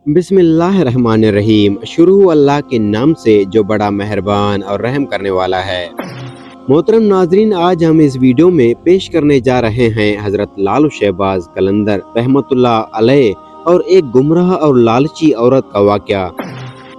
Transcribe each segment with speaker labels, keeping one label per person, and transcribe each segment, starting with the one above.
Speaker 1: बिस्मिल्लाहिर्रहमानिर्रहीम। शुरू अल्लाह के नाम से जो बड़ा मेहरबान और रहम करने वाला है। मोहतरम नाजरीन, आज हम इस वीडियो में पेश करने जा रहे हैं हजरत लालू शहबाज कलंदर रहमतुल्लाह अलैह और एक गुमराह और लालची औरत का वाक़या,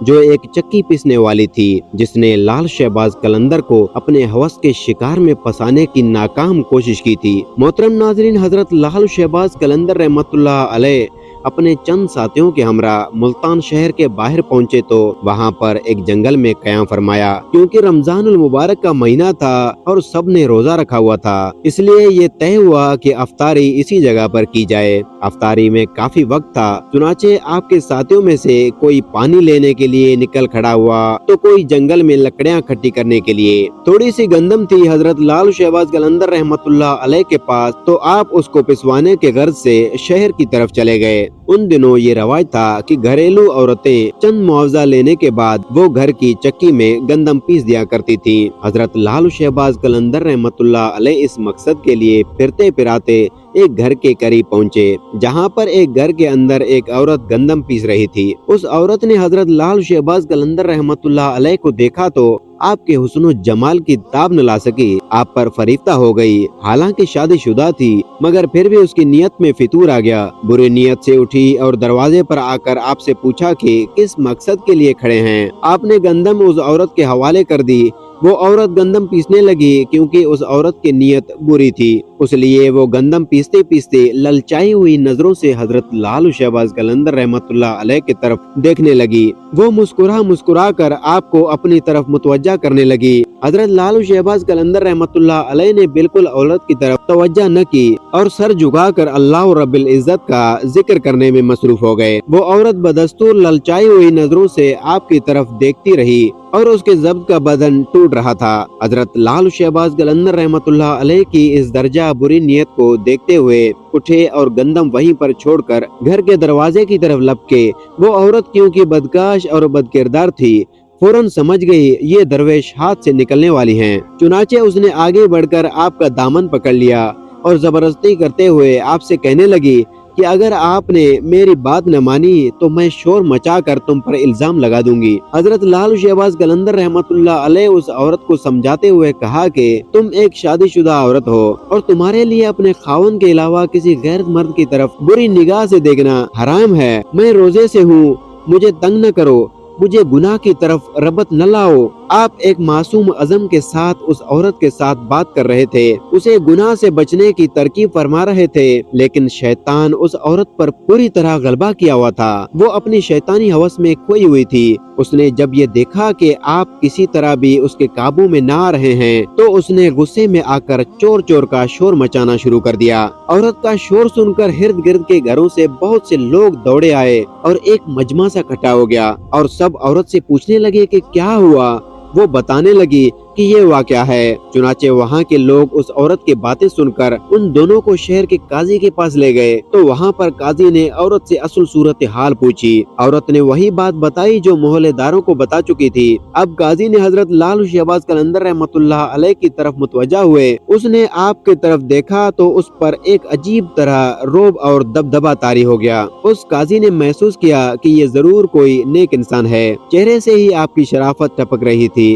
Speaker 1: जो एक चक्की पीसने वाली थी, जिसने लाल शहबाज कलंदर को अपने हवस के शिकार में फंसाने की नाकाम कोशिश की थी। मोहतरम नाजरीन, हजरत लाल शहबाज कलंदर रहमतुल्लाह अलैह अपने चंद साथियों के हमरा मुल्तान शहर के बाहर पहुंचे तो वहां पर एक जंगल में क़याम फरमाया। क्योंकि रमजानुल मुबारक का महीना था और सब ने रोजा रखा हुआ था, इसलिए ये तय हुआ कि अफ्तारी इसी जगह पर की जाए। अफ्तारी में काफी वक्त था, चुनाचे आपके साथियों में से कोई पानी लेने के लिए निकल खड़ा हुआ तो कोई जंगल में लकड़ियां इकट्ठी करने के लिए। थोड़ी सी गंदम थी हजरत लाल शहबाज कलंदर रहमतुल्लाह अलैह के पास, तो आप उसको पिसवाने के गर्ज से शहर की तरफ चले गए। उन दिनों ये रवाज था कि घरेलू औरतें चंद मुआवजा लेने के बाद वो घर की चक्की में गंदम पीस दिया करती थी। हजरत लालू शहबाज कलंदर रहमतुल्लाह अलैह इस मकसद के लिए फिरते फिराते एक घर के करीब पहुंचे, जहां पर एक घर के अंदर एक औरत गंदम पीस रही थी। उस औरत ने हजरत लाल शहबाज कलंदर रहमतुल्लाह अलैह को देखा तो आपके हुस्न जमाल की ताब न ला सकी, आप पर फरीफ्ता हो गई। हालांकि शादीशुदा थी, मगर फिर भी उसकी नियत में फितूर आ गया। बुरी नियत से उठी और दरवाजे पर आकर आपसे पूछा कि किस मकसद के लिए खड़े हैं। आपने गंदम उस औरत के हवाले कर दी। वो औरत गंदम पीसने लगी, क्योंकि उस औरत की नियत बुरी थी, इसलिए वो गंदम पीसते पीसते ललचाई हुई नजरों से हजरत लालू शहबाज कलंदर रहमतुल्लाह अलैह की तरफ देखने लगी। वो मुस्कुरा कर आपको अपनी तरफ मुतवज्जा करने लगी। हजरत लालू शहबाज कलंदर रहमतुल्लाह अलैह ने बिल्कुल औरत की तरफ तवज्जा न की और सर झुकाकर अल्लाह रब्बिल इज्जत का जिक्र करने में मसरूफ हो गए। वो औरत बदस्तूर ललचाई हुई नजरों से आपकी तरफ देखती रही और उसके जब्त का बदन टूट रहा था। हजरत लालू शहबाज कलंदर रहमतुल्लाह अलैह की इस दर्जा बुरी नियत को देखते हुए उठे और गंदम वहीं पर छोड़कर घर के दरवाजे की तरफ लपके। वो औरत क्योंकि बदकाश और बदकिरदार थी, फौरन समझ गई ये दरवेश हाथ से निकलने वाली हैं। चुनाचे उसने आगे बढ़कर आपका दामन पकड़ लिया और जबरदस्ती करते हुए आपसे कहने लगी कि अगर आपने मेरी बात न मानी तो मैं शोर मचा कर तुम पर इल्जाम लगा दूंगी। हजरत लालू शहबाज कलंदर रहमतुल्लाह अलैह उस औरत को समझाते हुए कहा कि तुम एक शादीशुदा औरत हो और तुम्हारे लिए अपने खावन के अलावा किसी गैर मर्द की तरफ बुरी निगाह से देखना हराम है। मैं रोजे से हूँ, मुझे तंग न करो, मुझे गुनाह की तरफ रबत न लाओ। आप एक मासूम अज़म के साथ उस औरत के साथ बात कर रहे थे, उसे गुनाह से बचने की तरकीब फरमा रहे थे, लेकिन शैतान उस औरत पर पूरी तरह गलबा किया हुआ था। वो अपनी शैतानी हवस में खोई हुई थी। उसने जब ये देखा कि आप किसी तरह भी उसके काबू में ना आ रहे हैं, तो उसने गुस्से में आकर चोर चोर का शोर मचाना शुरू कर दिया। औरत का शोर सुनकर इर्द गिर्द के घरों से बहुत से लोग दौड़े आए और एक मजमा सा इकट्ठा हो गया और सब औरत से पूछने लगे कि क्या हुआ। वो बताने लगी कि ये वाक़या है। चुनाचे वहाँ के लोग उस औरत की बातें सुनकर उन दोनों को शहर के काजी के पास ले गए, तो वहाँ पर काजी ने औरत से असल सूरत हाल पूछी। औरत ने वही बात बताई जो मोहल्लेदारों को बता चुकी थी। अब काजी ने हजरत लालू शहबाज कलंदर रहमतुल्लाह अलैह की तरफ मुतवज्जा हुए। उसने आपकी तरफ देखा तो उस पर एक अजीब तरह रोब और दबदबा तारी हो गया। उस काजी ने महसूस किया कि ये जरूर कोई नेक इंसान है। चेहरे से ही आपकी शराफत टपक रही थी।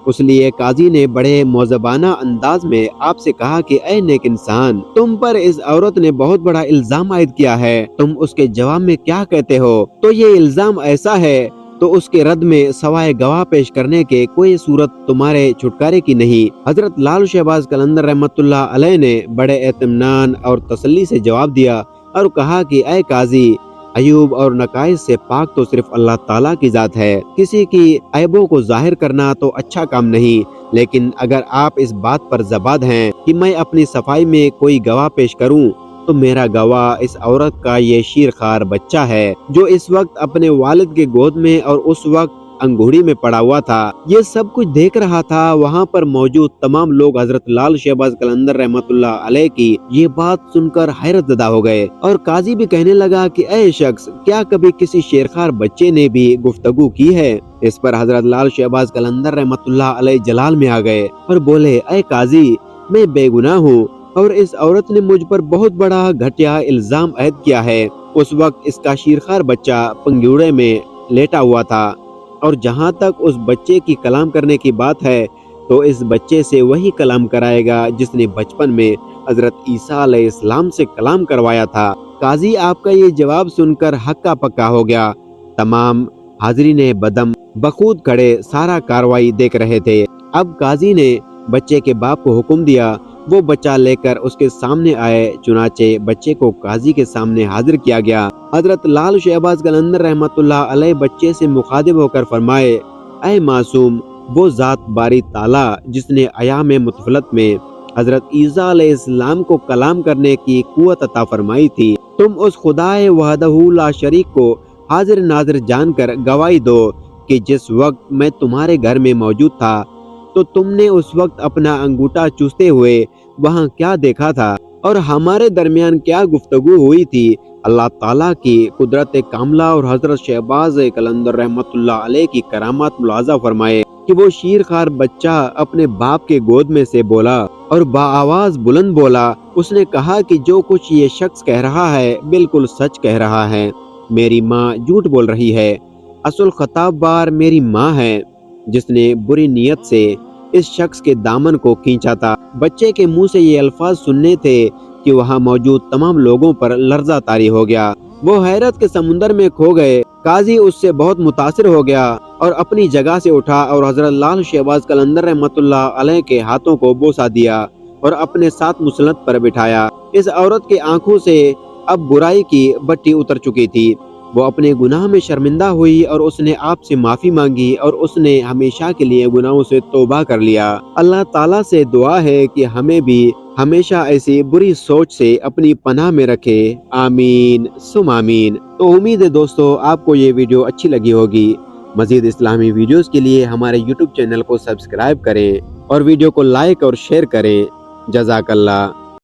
Speaker 1: उसलिए काजी ने बड़े मौजबाना अंदाज में आपसे कहा कि ऐ नेक इंसान, तुम पर इस औरत ने बहुत बड़ा इल्जाम आयद किया है, तुम उसके जवाब में क्या कहते हो? तो ये इल्जाम ऐसा है तो उसके रद्द में सवाए गवाह पेश करने के कोई सूरत तुम्हारे छुटकारे की नहीं। हजरत लालू शहबाज कलंदर रहमतुल्लाह अलैह ने बड़े एतमानान और तसल्ली से जवाब दिया और कहा कि ऐ काजी, अयूब और नकाइस से पाक तो सिर्फ अल्लाह ताला की जात है। किसी की ऐबों को जाहिर करना तो अच्छा काम नहीं, लेकिन अगर आप इस बात पर जबाद हैं कि मैं अपनी सफाई में कोई गवाह पेश करूं, तो मेरा गवाह इस औरत का ये शीरखार बच्चा है, जो इस वक्त अपने वालिद के गोद में और उस वक्त अंगूठी में पड़ा हुआ था। ये सब कुछ देख रहा था। वहाँ पर मौजूद तमाम लोग हजरत लाल शहबाज कलंदर रहमतुल्लाह अलैह की ये बात सुनकर हैरत ज़दा हो गए और काजी भी कहने लगा कि ऐ शख्स, क्या कभी किसी शेरखार बच्चे ने भी गुफ्तगू की है? इस पर हजरत लाल शहबाज कलंदर रहमतुल्लाह अलैह जलाल में आ गए और बोले, ऐ काजी, मैं बेगुनाह हूँ, اور اس عورت نے مجھ پر بہت بڑا گھٹیا الزام عائد کیا ہے۔ اس وقت اس کا شیرخوار بچہ پنگیوڑے میں لیٹا ہوا تھا، اور جہاں تک اس بچے کی کلام کرنے کی بات ہے تو اس بچے سے وہی کلام کرائے گا جس نے بچپن میں حضرت عیسیٰ علیہ السلام سے کلام کروایا تھا۔ قاضی آپ کا یہ جواب سن کر ہکا پکا ہو گیا۔ تمام حاضرین بدم بخود کھڑے سارا کاروائی دیکھ رہے تھے۔ اب قاضی نے بچے کے باپ کو حکم دیا وہ بچہ لے کر اس کے سامنے آئے۔ چنانچہ بچے کو قاضی کے سامنے حاضر کیا گیا۔ حضرت لال شہباز قلندر رحمۃ اللہ علیہ بچے سے مخاطب ہو کر فرمائے، اے معصوم، وہ ذات باری تعالیٰ جس نے ایام متفلت میں حضرت عیسیٰ علیہ السلام کو کلام کرنے کی قوت عطا فرمائی تھی، تم اس خدائے وحدہ لا شریک کو حاضر ناظر جان کر گواہی دو کہ جس وقت میں تمہارے گھر میں موجود تھا تو تم نے اس وقت اپنا انگوٹھا چوستے ہوئے وہاں کیا دیکھا تھا اور ہمارے درمیان کیا گفتگو ہوئی تھی۔ اللہ تعالیٰ کی قدرت کاملہ اور حضرت شہباز قلندر رحمۃ اللہ علیہ کی کرامات ملاحظہ فرمائے کہ وہ شیرخوار بچہ اپنے باپ کے گود میں سے بولا اور بآواز بلند بولا۔ اس نے کہا کہ جو کچھ یہ شخص کہہ رہا ہے بالکل سچ کہہ رہا ہے، میری ماں جھوٹ بول رہی ہے۔ اصل خطاب بار میری ماں ہے جس نے بری نیت سے اس شخص کے دامن کو کھینچا تھا۔ بچے کے منہ سے یہ الفاظ سننے تھے کہ وہاں موجود تمام لوگوں پر لرزہ طاری ہو گیا۔ وہ حیرت کے سمندر میں کھو گئے۔ قاضی اس سے بہت متاثر ہو گیا اور اپنی جگہ سے اٹھا اور حضرت لال شہباز قلندر رحمۃ اللہ علیہ کے ہاتھوں کو بوسہ دیا اور اپنے ساتھ مسلط پر بٹھایا۔ اس عورت کی آنکھوں سے اب برائی کی بٹی اتر چکی تھی۔ وہ اپنے گناہ میں شرمندہ ہوئی اور اس نے آپ سے معافی مانگی اور اس نے ہمیشہ کے لیے گناہوں سے توبہ کر لیا۔ اللہ تعالیٰ سے دعا ہے کہ ہمیں بھی ہمیشہ ایسی بری سوچ سے اپنی پناہ میں رکھے، آمین ثم آمین۔ تو امید ہے دوستو آپ کو یہ ویڈیو اچھی لگی ہوگی۔ مزید اسلامی ویڈیوز کے لیے ہمارے یوٹیوب چینل کو سبسکرائب کریں اور ویڈیو کو لائک اور شیئر کریں۔ جزاک اللہ۔